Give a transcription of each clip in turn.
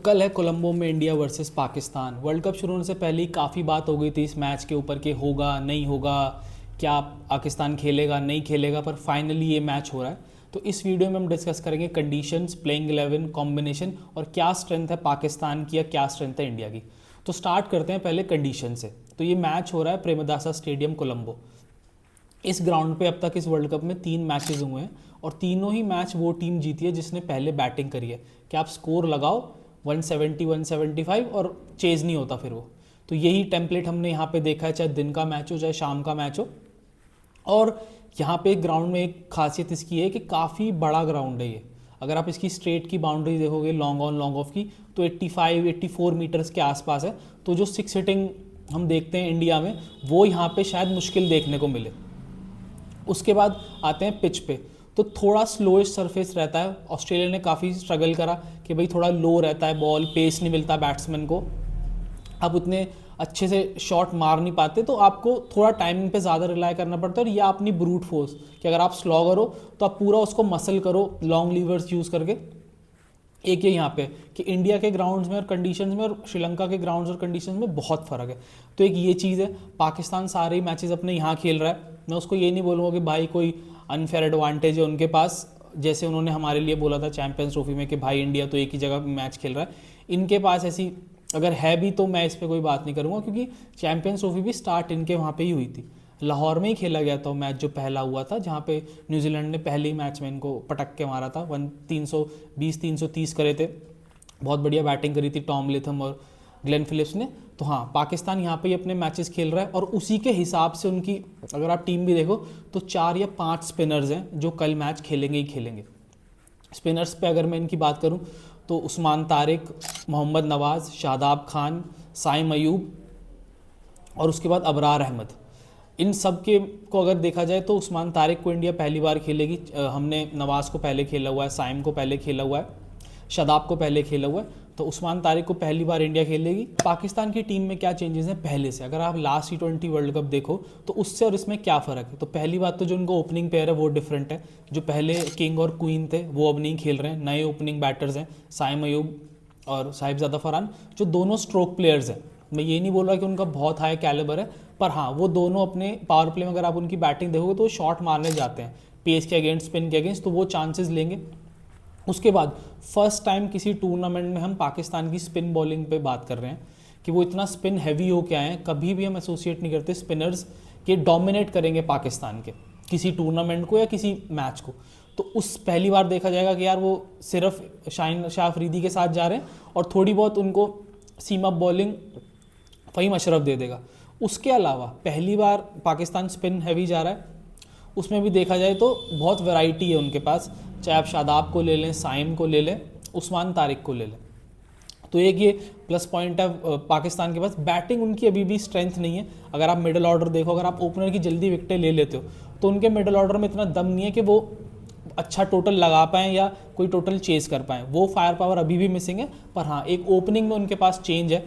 कल है कोलंबो में India versus Pakistan. World cup शुरू होने से पहले ही काफ़ी बात हो गई थी इस मैच के ऊपर कि होगा नहीं होगा, क्या पाकिस्तान खेलेगा नहीं खेलेगा, पर फाइनली ये मैच हो रहा है। तो इस वीडियो में हम डिस्कस करेंगे कंडीशंस, प्लेइंग 11, कॉम्बिनेशन और क्या स्ट्रेंथ है पाकिस्तान की या क्या स्ट्रेंथ है इंडिया की। तो स्टार्ट करते हैं पहले कंडीशन से। तो ये मैच हो रहा है प्रेमदासा स्टेडियम कोलंबो। इस ग्राउंड पे अब तक इस वर्ल्ड कप में 3 मैचेस हुए हैं और तीनों ही मैच वो टीम जीती है जिसने पहले बैटिंग करी है। कि आप स्कोर लगाओ 170 175 और चेज नहीं होता फिर वो। तो यही टेम्पलेट हमने यहाँ पे देखा है, चाहे दिन का मैच हो चाहे शाम का मैच हो। और यहाँ पे ग्राउंड में एक खासियत इसकी है कि काफ़ी बड़ा ग्राउंड है ये। अगर आप इसकी स्ट्रेट की बाउंड्री देखोगे लॉन्ग ऑन लॉन्ग ऑफ की, तो 84 मीटर्स के आसपास है। तो जो 6 हिटिंग हम देखते हैं इंडिया में, वो यहाँ पे शायद मुश्किल देखने को मिले। उसके बाद आते हैं पिच पे। तो थोड़ा स्लोइश सरफेस रहता है। ऑस्ट्रेलिया ने काफ़ी स्ट्रगल करा कि भाई थोड़ा लो रहता है बॉल, पेस नहीं मिलता बैट्समैन को, आप उतने अच्छे से शॉट मार नहीं पाते, तो आपको थोड़ा टाइमिंग पे ज़्यादा रिलाई करना पड़ता है। और या अपनी ब्रूट फोर्स कि अगर आप स्लॉगर हो तो आप पूरा उसको मसल करो लॉन्ग लीवर्स यूज़ करके। एक ये यहाँ पे कि इंडिया के ग्राउंड्स में और कंडीशंस में और श्रीलंका के ग्राउंड्स और कंडीशंस में बहुत फ़र्क है। तो एक ये चीज़ है। पाकिस्तान सारे ही मैचेस अपने यहाँ खेल रहा है। मैं उसको ये नहीं बोलूँगा कि भाई कोई अनफेयर एडवांटेज है उनके पास, जैसे उन्होंने हमारे लिए बोला था चैंपियंस ट्रॉफी में कि भाई इंडिया तो एक ही जगह मैच खेल रहा है। इनके पास ऐसी अगर है भी तो मैं इस पर कोई बात नहीं करूँगा, क्योंकि चैंपियंस ट्रॉफी भी स्टार्ट इनके वहाँ पे ही हुई थी। लाहौर में ही खेला गया था मैच जो पहला हुआ था, जहाँ पे न्यूजीलैंड ने पहले ही मैच में इनको पटक के मारा था। 320 330 करे थे। बहुत बढ़िया बैटिंग करी थी टॉम लेथम और ग्लेन फिलिप्स ने। तो हाँ, पाकिस्तान यहाँ पे ही अपने मैचेस खेल रहा है और उसी के हिसाब से उनकी अगर आप टीम भी देखो तो 4 या 5 स्पिनर्स हैं जो कल मैच खेलेंगे ही खेलेंगे। स्पिनर्स पे अगर मैं इनकी बात करूँ तो उस्मान तारिक, मोहम्मद नवाज़, शादाब खान, साइम अयूब और उसके बाद अबरार अहमद। इन सब के को अगर देखा जाए तो उस्मान तारिक को इंडिया पहली बार खेलेगी। हमने नवाज़ को पहले खेला हुआ है, साइम को पहले खेला हुआ है, शादाब को पहले खेला हुआ है। तो उस्मान तारिक को पहली बार इंडिया खेलेगी। पाकिस्तान की टीम में क्या चेंजेस हैं पहले से, अगर आप लास्ट T20 वर्ल्ड कप देखो तो उससे और इसमें क्या फ़र्क है। तो पहली बात तो जो उनका ओपनिंग पेयर है वो डिफरेंट है। जो पहले किंग और क्वीन थे वो अब नहीं खेल रहे हैं, नए ओपनिंग बैटर्स हैं साइम अयूब और साहिबजादा फरहान, जो दोनों स्ट्रोक प्लेयर्स हैं। मैं ये नहीं बोल रहा कि उनका बहुत हाई कैलिबर है, पर हाँ वो दोनों अपने पावर प्ले में अगर आप उनकी बैटिंग देखोगे तो शॉट मारने जाते हैं पेस के अगेंस्ट, स्पिन के अगेंस्ट, तो वो चांसेस लेंगे। उसके बाद फर्स्ट टाइम किसी टूर्नामेंट में हम पाकिस्तान की स्पिन बॉलिंग पे बात कर रहे हैं कि वो इतना स्पिन हैवी हो के आए हैं। कभी भी हम एसोसिएट नहीं करते स्पिनर्स के डोमिनेट करेंगे पाकिस्तान के किसी टूर्नामेंट को या किसी मैच को। तो उस पहली बार देखा जाएगा कि यार वो सिर्फ शाहीन शाह अफरीदी के साथ जा रहे हैं और थोड़ी बहुत उनको सीम अप बॉलिंग फ़हीम अशरफ दे देगा। उसके अलावा पहली बार पाकिस्तान स्पिन हैवी जा रहा है। उसमें भी देखा जाए तो बहुत वैरायटी है उनके पास, चाहे आप शादाब को ले लें, साइम को ले लें, उस्मान तारिक को ले लें। तो एक ये प्लस पॉइंट है पाकिस्तान के पास। बैटिंग उनकी अभी भी स्ट्रेंथ नहीं है। अगर आप मिडिल ऑर्डर देखो, अगर आप ओपनर की जल्दी विकेटें ले लेते हो तो उनके मिडिल ऑर्डर में इतना दम नहीं है कि वो अच्छा टोटल लगा पाएँ या कोई टोटल चेस कर पाएँ। वो फायर पावर अभी भी मिसिंग है। पर हाँ, एक ओपनिंग में उनके पास चेंज है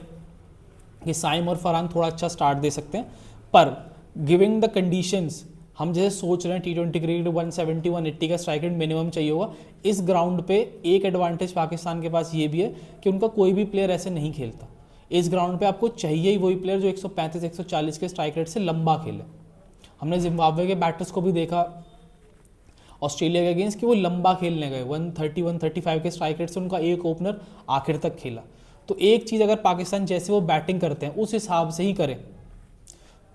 कि साइम और फरहान थोड़ा अच्छा स्टार्ट दे सकते हैं। पर गिविंग द कंडीशंस, हम जैसे सोच रहे हैं T20 क्रिकेट 170 180 का स्ट्राइक रेट मिनिमम चाहिए होगा, इस ग्राउंड पे एक एडवांटेज पाकिस्तान के पास ये भी है कि उनका कोई भी प्लेयर ऐसे नहीं खेलता। इस ग्राउंड पे आपको चाहिए ही वही प्लेयर जो 135 140 के स्ट्राइक रेट से लंबा खेले। हमने जिम्बाब्वे के बैटर्स को भी देखा ऑस्ट्रेलिया के अगेंस्ट कि वो लंबा खेलने गए, 130 135 के स्ट्राइक रेट से उनका एक ओपनर आखिर तक खेला। तो एक चीज़ अगर पाकिस्तान जैसे वो बैटिंग करते हैं उस हिसाब से ही करें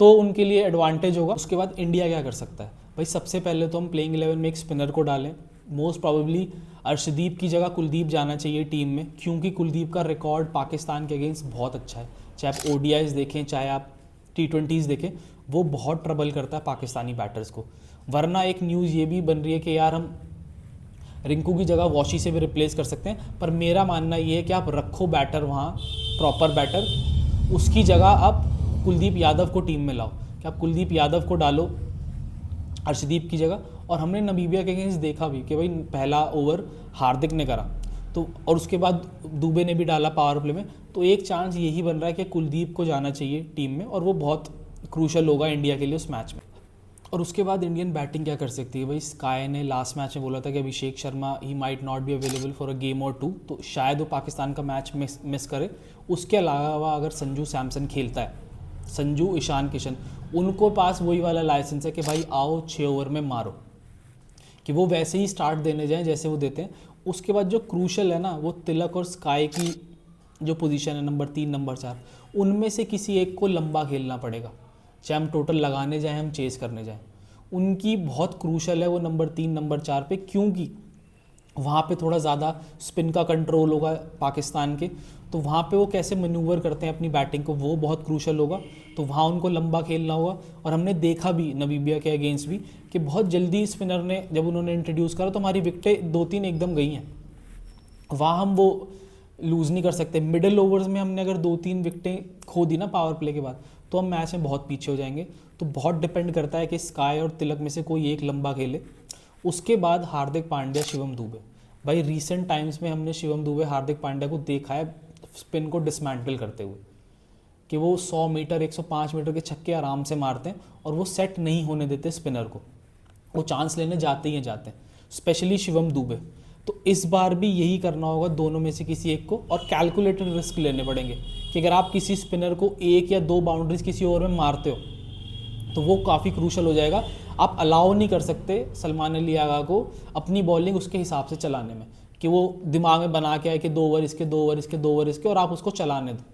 तो उनके लिए एडवांटेज होगा। उसके बाद इंडिया क्या कर सकता है भाई, सबसे पहले तो हम प्लेइंग 11 में एक स्पिनर को डालें। मोस्ट प्रोबेबली अर्शदीप की जगह कुलदीप जाना चाहिए टीम में, क्योंकि कुलदीप का रिकॉर्ड पाकिस्तान के अगेंस्ट बहुत अच्छा है। चाहे आप ODIs देखें चाहे आप T20s देखें, वो बहुत ट्रबल करता है पाकिस्तानी बैटर्स को। वरना एक न्यूज़ ये भी बन रही है कि यार हम रिंकू की जगह वॉशी से भी रिप्लेस कर सकते हैं। पर मेरा मानना ये है कि आप रखो बैटर वहाँ, प्रॉपर बैटर, उसकी जगह आप कुलदीप यादव को टीम में लाओ। कि आप कुलदीप यादव को डालो अर्शदीप की जगह। और हमने नमीबिया के अगेंस्ट देखा भी कि भाई पहला ओवर हार्दिक ने करा तो, और उसके बाद दुबे ने भी डाला पावर प्ले में। तो एक चांस यही बन रहा है कि कुलदीप को जाना चाहिए टीम में और वो बहुत क्रूशल होगा इंडिया के लिए उस मैच में। और उसके बाद इंडियन बैटिंग क्या कर सकती है भाई। स्काई ने लास्ट मैच में बोला था कि अभिषेक शर्मा ही might not be available for a game और 2, तो शायद वो पाकिस्तान का मैच मिस करे। उसके अलावा अगर संजू सैमसन खेलता है, संजू, ईशान किशन, उनको पास वही वाला लाइसेंस है कि भाई आओ 6 ओवर में मारो, कि वो वैसे ही स्टार्ट देने जाएं जैसे वो देते हैं। उसके बाद जो क्रूशल है ना, वो तिलक और स्काई की जो पोजीशन है नंबर 3 नंबर 4, उनमें से किसी एक को लंबा खेलना पड़ेगा, चाहे हम टोटल लगाने जाएं हम चेस करने जाएं। उनकी बहुत क्रूशल है वो नंबर 3 नंबर 4 पे, क्योंकि वहाँ पे थोड़ा ज़्यादा स्पिन का कंट्रोल होगा पाकिस्तान के, तो वहाँ पे वो कैसे मैन्यूवर करते हैं अपनी बैटिंग को, वो बहुत क्रूशल होगा। तो वहाँ उनको लंबा खेलना होगा। और हमने देखा भी नामीबिया के अगेंस्ट भी कि बहुत जल्दी स्पिनर ने जब उन्होंने इंट्रोड्यूस करा तो हमारी विकेटें 2-3 एकदम गई हैं। वहाँ हम वो लूज़ नहीं कर सकते। मिडिल ओवर्स में हमने अगर 2-3 विकेटें खो दी ना पावर प्ले के बाद, तो हम मैच में बहुत पीछे हो जाएंगे। तो बहुत डिपेंड करता है कि स्काई और तिलक में से कोई एक लंबा खेले। उसके बाद हार्दिक पांड्या, शिवम दुबे। भाई रीसेंट टाइम्स में हमने शिवम दुबे, हार्दिक पांड्या को देखा है स्पिन को डिसमेंटल करते हुए, कि वो 100 मीटर 105 मीटर के छक्के आराम से मारते हैं और वो सेट नहीं होने देते स्पिनर को, वो चांस लेने जाते ही जाते हैं, स्पेशली शिवम दुबे। तो इस बार भी यही करना होगा दोनों में से किसी एक को, और कैलकुलेटेड रिस्क लेने पड़ेंगे कि अगर आप किसी स्पिनर को 1 या 2 बाउंड्रीज किसी ओवर में मारते हो तो वो काफ़ी क्रूशल हो जाएगा। आप अलाउ नहीं कर सकते सलमान अली आगा को अपनी बॉलिंग उसके हिसाब से चलाने में, कि वो दिमाग में बना के आए कि 2 ओवर इसके, 2 ओवर इसके, 2 ओवर इसके, और आप उसको चलाने दो।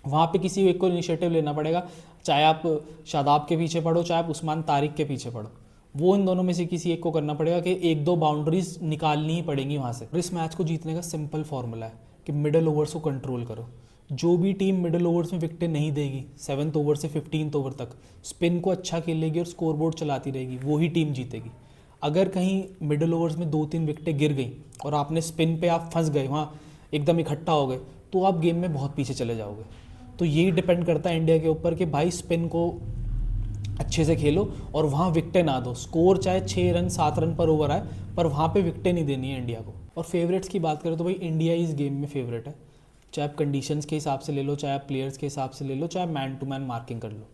वहाँ पे किसी एक को इनिशिएटिव लेना पड़ेगा, चाहे आप शादाब के पीछे पढ़ो, चाहे आप उस्मान तारिक के पीछे पढ़ो, वो इन दोनों में से किसी एक को करना पड़ेगा कि 1-2 बाउंड्रीज निकालनी ही पड़ेंगी वहाँ से। इस मैच को जीतने का सिंपल फॉर्मूला है कि मिडल ओवर्स को कंट्रोल करो। जो भी टीम मिडल ओवर्स में विकेटें नहीं देगी, 7th ओवर से 15th ओवर तक स्पिन को अच्छा खेलेगी और स्कोरबोर्ड चलाती रहेगी, वही टीम जीतेगी। अगर कहीं मिडल ओवर्स में 2-3 विकेटें गिर गई और आपने स्पिन पे आप फंस गए, वहाँ एकदम इकट्ठा हो गए, तो आप गेम में बहुत पीछे चले जाओगे। तो यही डिपेंड करता है इंडिया के ऊपर कि भाई स्पिन को अच्छे से खेलो और वहाँ विकेटें ना दो। स्कोर चाहे 6 रन 7 रन पर ओवर आए, पर वहाँ पे विकेटें नहीं देनी है इंडिया को। और फेवरेट्स की बात करें तो भाई इंडिया इस गेम में फेवरेट है, चाहे आप कंडीशंस के हिसाब से ले लो, चाहे आप प्लेयर्स के हिसाब से ले लो, चाहे मैन टू मैन मार्किंग कर लो।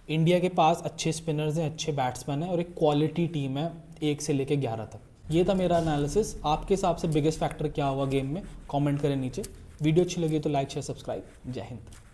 इंडिया के पास अच्छे स्पिनर्स हैं, अच्छे बैट्समैन हैं और एक क्वालिटी टीम है 1 से लेकर 11 तक। ये था मेरा एनालिसिस। आपके हिसाब से बिगेस्ट फैक्टर क्या होगा गेम में, कमेंट करें नीचे। वीडियो अच्छी लगी तो लाइक शेयर सब्सक्राइब। जय हिंद।